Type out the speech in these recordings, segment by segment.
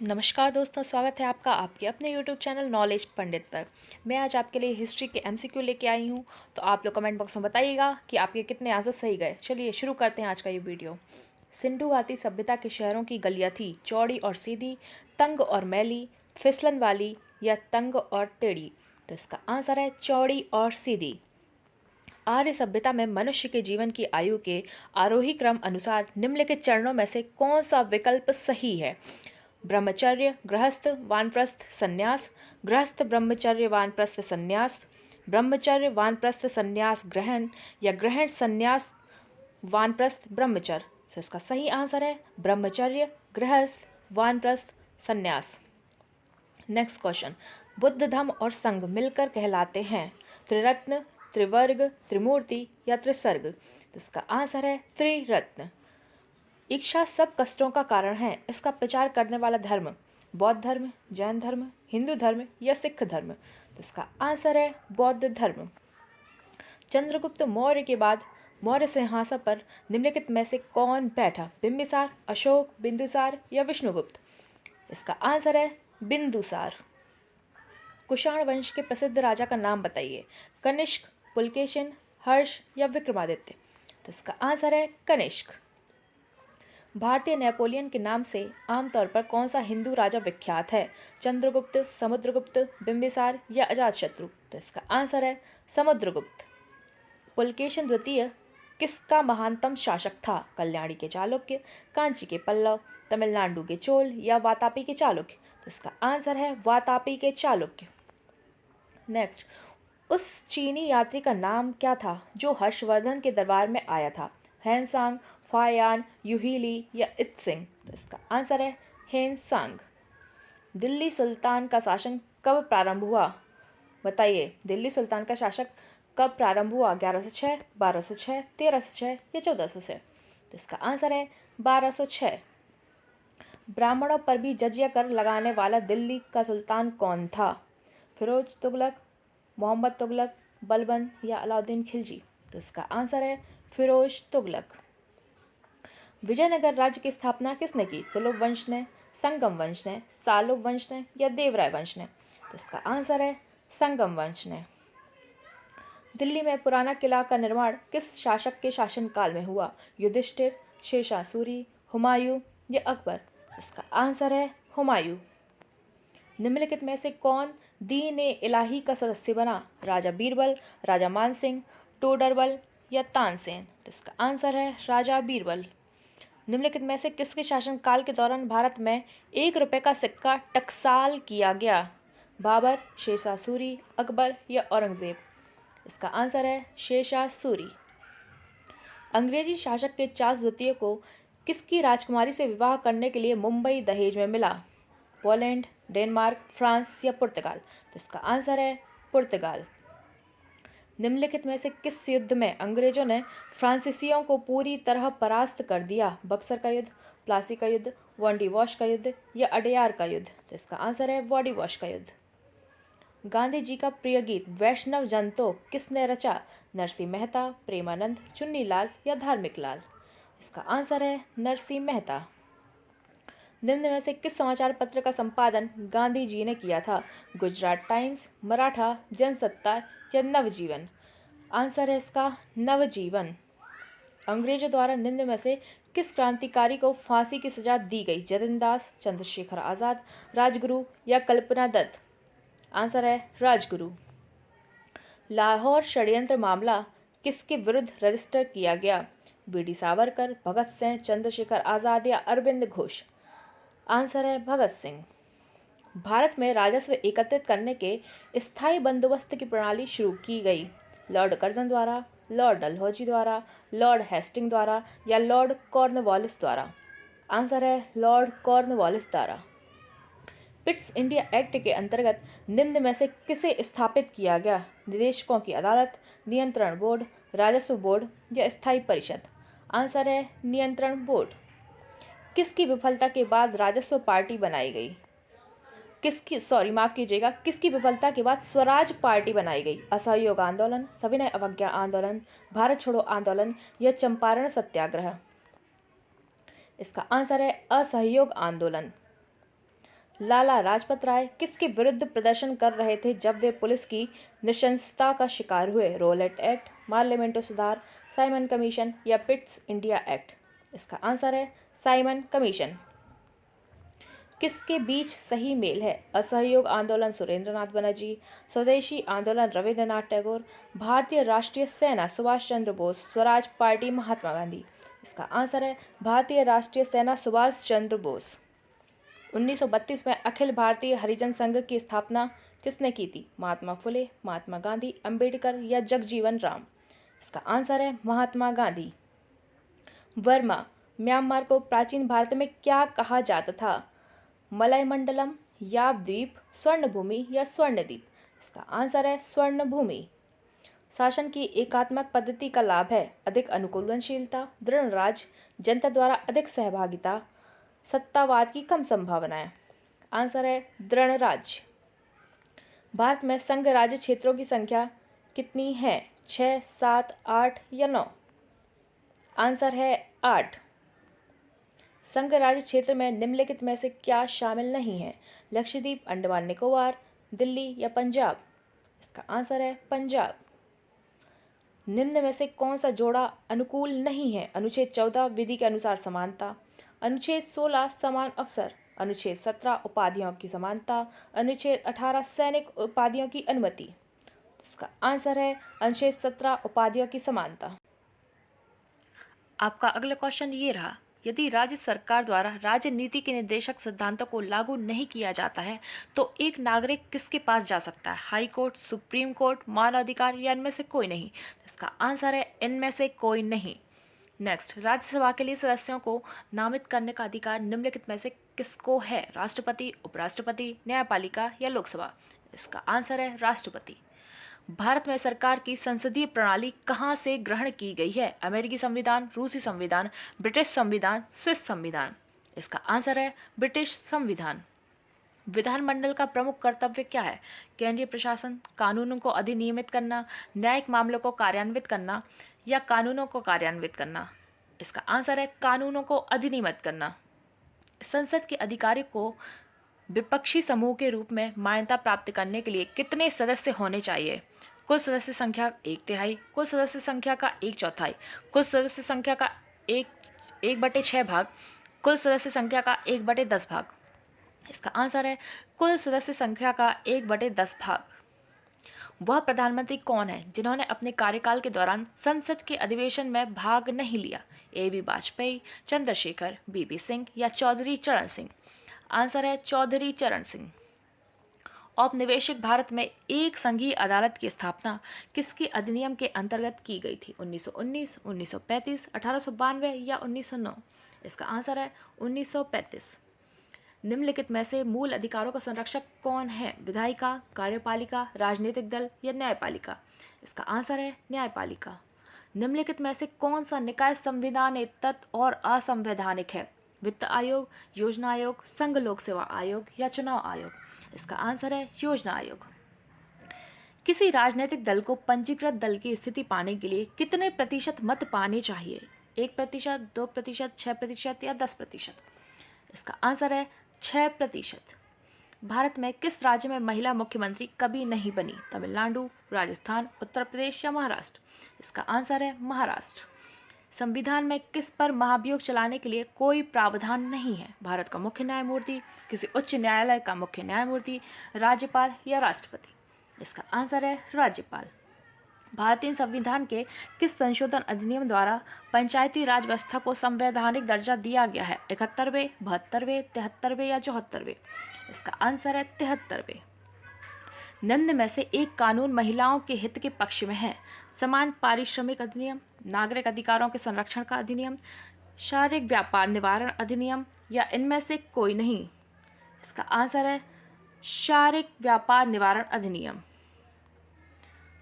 नमस्कार दोस्तों, स्वागत है आपका आपके अपने YouTube चैनल नॉलेज पंडित पर। मैं आज आपके लिए हिस्ट्री के MCQ लेके आई हूँ। तो आप लोग कमेंट बॉक्स में बताइएगा कि आपके कितने आंसर सही गए। चलिए शुरू करते हैं आज का ये वीडियो। सिंधु घाटी सभ्यता के शहरों की गलियाँ थी चौड़ी और सीधी, तंग और मैली, फिसलन वाली या तंग और टेढ़ी। तो इसका आंसर है चौड़ी और सीधी। आर्य सभ्यता में मनुष्य के जीवन की आयु के आरोही क्रम अनुसार निम्नलिखित चरणों में से कौन सा विकल्प सही है? ब्रह्मचर्य, गृहस्थ, वानप्रस्थ, संन्यास, गृहस्थ, ब्रह्मचर्य, वानप्रस्थ, संन्यास, ब्रह्मचर्य, वानप्रस्थ, संन्यास, ग्रहण या ग्रहण, संन्यास, वानप्रस्थ, ब्रह्मचर्य। तो इसका सही आंसर है ब्रह्मचर्य, गृहस्थ, वानप्रस्थ, संन्यास। Next question. बुद्ध धम्म और संघ मिलकर कहलाते हैं त्रिरत्न, त्रिवर्ग, त्रिमूर्ति या त्रिसर्ग। तो इसका आंसर है त्रिरत्न। इच्छा सब कष्टों का कारण है, इसका प्रचार करने वाला धर्म बौद्ध धर्म, जैन धर्म, हिंदू धर्म या सिख धर्म। तो इसका आंसर है बौद्ध धर्म। चंद्रगुप्त मौर्य के बाद मौर्य सिंहासन पर निम्नलिखित में से कौन बैठा? बिंबिसार, अशोक, बिंदुसार या विष्णुगुप्त। इसका आंसर है बिंदुसार। कुषाण वंश के प्रसिद्ध राजा का नाम बताइए। कनिष्क, पुलकेशिन, हर्ष या विक्रमादित्य। तो इसका आंसर है कनिष्क। भारतीय नेपोलियन के नाम से आमतौर पर कौन सा हिंदू राजा विख्यात है? चंद्रगुप्त, समुद्रगुप्त, बिंबिसार या अजातशत्रु। तो इसका आंसर है समुद्रगुप्त। पुलकेशिन द्वितीय किसका महानतम शासक था? कल्याणी के चालुक्य, कांची के पल्लव, तमिलनाडु के चोल या वातापी के चालुक्य। तो इसका आंसर है वातापी के चालुक्य। नेक्स्ट, उस चीनी यात्री का नाम क्या था जो हर्षवर्धन के दरबार में आया था? हैंसांग, फायान, यूहीली या इत्सिंग। तो इसका आंसर है हेनसांग। दिल्ली सुल्तान का शासन कब प्रारंभ हुआ? बताइए, दिल्ली सुल्तान का शासक कब प्रारंभ हुआ? 1106, 1206, 1306 या 1406। तो इसका आंसर है 1206। ब्राह्मणों पर भी जजिया कर लगाने वाला दिल्ली का सुल्तान कौन था? फिरोज तुगलक, मोहम्मद तुगलक, बलबन या अलाउद्दीन खिलजी। तो इसका आंसर है फिरोज तुगलक। विजयनगर राज्य की स्थापना किसने की? तुलुप वंश ने, संगम वंश ने, सालुब वंश ने या देवराय वंश ने। तो इसका आंसर है संगम वंश ने। दिल्ली में पुराना किला का निर्माण किस शासक के शासनकाल में हुआ? युधिष्ठिर, शेरशाह सूरी, हुमायूं या अकबर। इसका आंसर है हुमायूं। निम्नलिखित में से कौन दीन ए इलाही का सदस्य बना? राजा बीरबल, राजा मानसिंह, टोडरबल या तानसेन। तो इसका आंसर है राजा बीरबल। निम्नलिखित में से किसके शासनकाल के दौरान भारत में 1 रुपये का सिक्का टकसाल किया गया? बाबर, शेरशाह सूरी, अकबर या औरंगजेब। इसका आंसर है शेरशाह सूरी। अंग्रेजी शासक के चार्ल्स द्वितीय को किसकी राजकुमारी से विवाह करने के लिए मुंबई दहेज में मिला? पोलैंड, डेनमार्क, फ्रांस या पुर्तगाल। तो इसका आंसर है पुर्तगाल। निम्नलिखित में से किस युद्ध में अंग्रेजों ने फ्रांसीसियों को पूरी तरह परास्त कर दिया? बक्सर का युद्ध, प्लासी का युद्ध, वॉन्डी का युद्ध या अडयार का युद्ध। तो इसका आंसर है वॉन्डी का युद्ध। गांधी जी का प्रिय गीत वैष्णव जन तो किसने रचा? नरसिंह मेहता, प्रेमानंद, चुन्नीलाल या धार्मिक लाल। इसका आंसर है नरसिंह मेहता। निम्न में से किस समाचार पत्र का संपादन गांधी जी ने किया था? गुजरात टाइम्स, मराठा, जनसत्ता या नवजीवन। आंसर है इसका नवजीवन। अंग्रेजों द्वारा निम्न में से किस क्रांतिकारी को फांसी की सजा दी गई? जतिन दास, चंद्रशेखर आजाद, राजगुरु या कल्पना दत्त। आंसर है राजगुरु। लाहौर षड्यंत्र मामला किसके विरुद्ध रजिस्टर किया गया? वीडी सावरकर, भगत सिंह, चंद्रशेखर आजाद या अरविंद घोष। आंसर है भगत सिंह। भारत में राजस्व एकत्रित करने के स्थायी बंदोबस्त की प्रणाली शुरू की गई। लॉर्ड कर्जन द्वारा, लॉर्ड डलहौजी द्वारा, लॉर्ड हेस्टिंग द्वारा या लॉर्ड कॉर्नवालिस द्वारा। आंसर है लॉर्ड कॉर्नवालिस द्वारा। पिट्स इंडिया एक्ट के अंतर्गत निम्न में से किसे स्थापित किया गया? निदेशकों की अदालत, नियंत्रण बोर्ड, राजस्व बोर्ड या स्थायी परिषद। आंसर है नियंत्रण बोर्ड। किसकी विफलता के बाद राजस्व पार्टी बनाई गई? किसकी विफलता के बाद स्वराज पार्टी बनाई गई? असहयोग आंदोलन, सविनय अवज्ञा आंदोलन, भारत छोड़ो आंदोलन या चंपारण सत्याग्रह। इसका आंसर है असहयोग आंदोलन। लाला लाजपत राय किसके विरुद्ध प्रदर्शन कर रहे थे जब वे पुलिस की नृशंसता का शिकार हुए? रोलेट एक्ट, मार्लेमेंटो सुधार, साइमन कमीशन या पिट्स इंडिया एक्ट? इसका आंसर है साइमन कमीशन। किसके बीच सही मेल है? असहयोग आंदोलन सुरेंद्रनाथ बनर्जी, स्वदेशी आंदोलन रविंद्रनाथ टैगोर, भारतीय राष्ट्रीय सेना सुभाष चंद्र बोस, स्वराज पार्टी महात्मा गांधी? इसका आंसर है भारतीय राष्ट्रीय सेना सुभाष चंद्र बोस। 1932 में अखिल भारतीय हरिजन संघ की स्थापना किसने की थी? महात्मा फुले, महात्मा गांधी, अंबेडकर या जगजीवन राम? इसका आंसर है महात्मा गांधी। वर्मा, म्यांमार को प्राचीन भारत में क्या कहा जाता था? मलय मंडलम, याव द्वीप, स्वर्ण भूमि या स्वर्णद्वीप? इसका आंसर है स्वर्ण भूमि। शासन की एकात्मक पद्धति का लाभ है? अधिक अनुकूलनशीलता, दृढ़ राज, जनता द्वारा अधिक सहभागिता, सत्तावाद की कम संभावनाएं? आंसर है दृढ़ राज। भारत में संघ राज्य क्षेत्रों की संख्या कितनी है? 6, 7, 8 या 9? आंसर है 8। संघ राज्य क्षेत्र में निम्नलिखित में से क्या शामिल नहीं है? लक्षद्वीप, अंडमान निकोबार, दिल्ली या पंजाब? इसका आंसर है पंजाब। निम्न में से कौन सा जोड़ा अनुकूल नहीं है? अनुच्छेद 14 विधि के अनुसार समानता, अनुच्छेद 16 समान अवसर, अनुच्छेद 17 उपाधियों की समानता, अनुच्छेद 18 सैनिक उपाधियों की अनुमति? इसका आंसर है अनुच्छेद 17 उपाधियों की समानता। आपका अगला क्वेश्चन ये रहा, यदि राज्य सरकार द्वारा राज्य नीति के निर्देशक सिद्धांतों को लागू नहीं किया जाता है तो एक नागरिक किसके पास जा सकता है? हाई कोर्ट, सुप्रीम कोर्ट, मानवाधिकार या इनमें से कोई नहीं? इसका आंसर है इनमें से कोई नहीं। नेक्स्ट, राज्यसभा के लिए सदस्यों को नामित करने का अधिकार निम्नलिखित में से किसको है? राष्ट्रपति, उपराष्ट्रपति, न्यायपालिका या लोकसभा? इसका आंसर है राष्ट्रपति। भारत में सरकार की संसदीय प्रणाली कहाँ से ग्रहण की गई है? अमेरिकी संविधान, रूसी संविधान, ब्रिटिश संविधान, स्विस संविधान? इसका आंसर है ब्रिटिश संविधान। विधानमंडल का प्रमुख कर्तव्य क्या है? केंद्रीय प्रशासन, कानूनों को अधिनियमित करना, न्यायिक मामलों को कार्यान्वित करना या कानूनों को कार्यान्वित करना? इसका आंसर है कानूनों को अधिनियमित करना। संसद के अधिकारी को विपक्षी समूह के रूप में मान्यता प्राप्त करने के लिए कितने सदस्य होने चाहिए? कुल सदस्य संख्या 1/3, कुल सदस्य संख्या का 1/4, कुल सदस्य संख्या का 1/6 भाग, कुल सदस्य संख्या का 1/10 भाग? इसका आंसर है कुल सदस्य संख्या का 1/10 भाग। वह प्रधानमंत्री कौन है जिन्होंने अपने कार्यकाल के दौरान संसद के अधिवेशन में भाग नहीं लिया? A.B. वाजपेयी, चंद्रशेखर, B.P. सिंह या चौधरी चरण सिंह? आंसर है चौधरी चरण सिंह। औपनिवेशिक भारत में एक संघीय अदालत की स्थापना किसके अधिनियम के अंतर्गत की गई थी? 1919, 1935, 1892 या 1909? इसका आंसर है 1935। निम्नलिखित में से मूल अधिकारों का संरक्षक कौन है? विधायिका, कार्यपालिका, राजनीतिक दल या न्यायपालिका? इसका आंसर है न्यायपालिका। निम्नलिखित में से कौन सा निकाय संविधानेतर और असंवैधानिक है? वित्त आयोग, योजना आयोग, संघ लोक सेवा आयोग या चुनाव आयोग? इसका आंसर है योजना आयोग। किसी राजनीतिक दल को पंजीकृत दल की स्थिति पाने के लिए कितने प्रतिशत मत पाने चाहिए? 1%, 2%, 6% या 10%? इसका आंसर है 6%। भारत में किस राज्य में महिला मुख्यमंत्री कभी नहीं बनी? तमिलनाडु, राजस्थान, उत्तर प्रदेश या महाराष्ट्र? इसका आंसर है महाराष्ट्र। संविधान में किस पर महाभियोग चलाने के लिए कोई प्रावधान नहीं है? भारत का मुख्य न्यायमूर्ति, किसी उच्च न्यायालय का मुख्य न्यायमूर्ति, राज्यपाल या राष्ट्रपति? इसका आंसर है राज्यपाल। भारतीय संविधान के किस संशोधन अधिनियम द्वारा पंचायती राज व्यवस्था को संवैधानिक दर्जा दिया गया है? 71वें, 72वें, 73वें या 74वें? इसका आंसर है 73वें। निम्न में से एक कानून महिलाओं के हित के पक्ष में है? समान पारिश्रमिक अधिनियम, नागरिक अधिकारों के संरक्षण का अधिनियम, शारीरिक व्यापार निवारण अधिनियम या इनमें से कोई नहीं? इसका आंसर है शारीरिक व्यापार निवारण अधिनियम।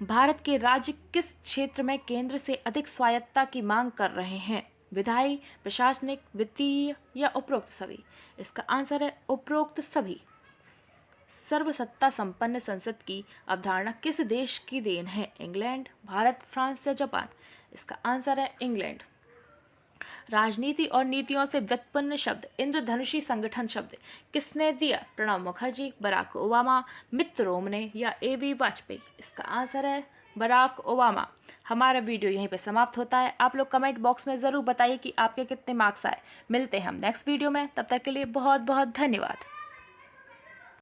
भारत के राज्य किस क्षेत्र में केंद्र से अधिक स्वायत्तता की मांग कर रहे हैं? विधायी, प्रशासनिक, वित्तीय या उपरोक्त सभी? इसका आंसर है उपरोक्त सभी। सर्वसत्ता संपन्न संसद की अवधारणा किस देश की देन है? इंग्लैंड, भारत, फ्रांस या जापान? इसका आंसर है इंग्लैंड। राजनीति और नीतियों से व्युत्पन्न शब्द इंद्रधनुषी संगठन शब्द किसने दिया? प्रणब मुखर्जी, बराक ओबामा, मित्त रोमने या ए.बी. वाजपेयी? इसका आंसर है बराक ओबामा। हमारा वीडियो यहीं पे समाप्त होता है। आप लोग कमेंट बॉक्स में ज़रूर बताइए कि आपके कितने मार्क्स आए। मिलते हैं हम नेक्स्ट वीडियो में, तब तक के लिए बहुत बहुत धन्यवाद।